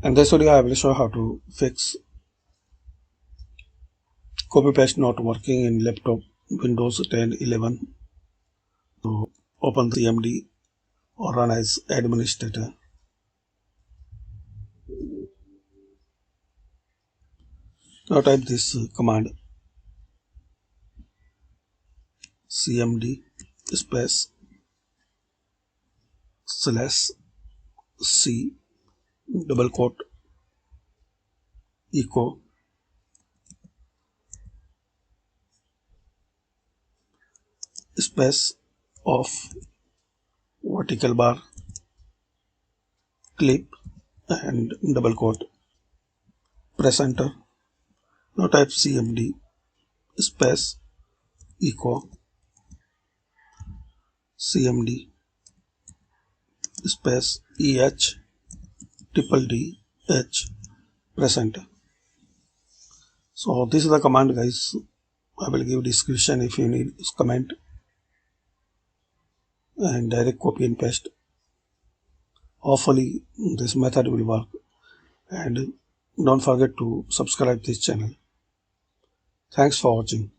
In this video I will show how to fix copy paste not working in laptop Windows 10 11. So open the CMD or run as administrator. Now type this command cmd space /c double quote echo space of vertical bar clip and double quote. Press enter. Now type cmd space echo cmd space EH press enter. So this is the command, guys. I will give description if you need comment, and direct copy and paste. Hopefully this method will work, and don't forget to subscribe this channel. Thanks for watching.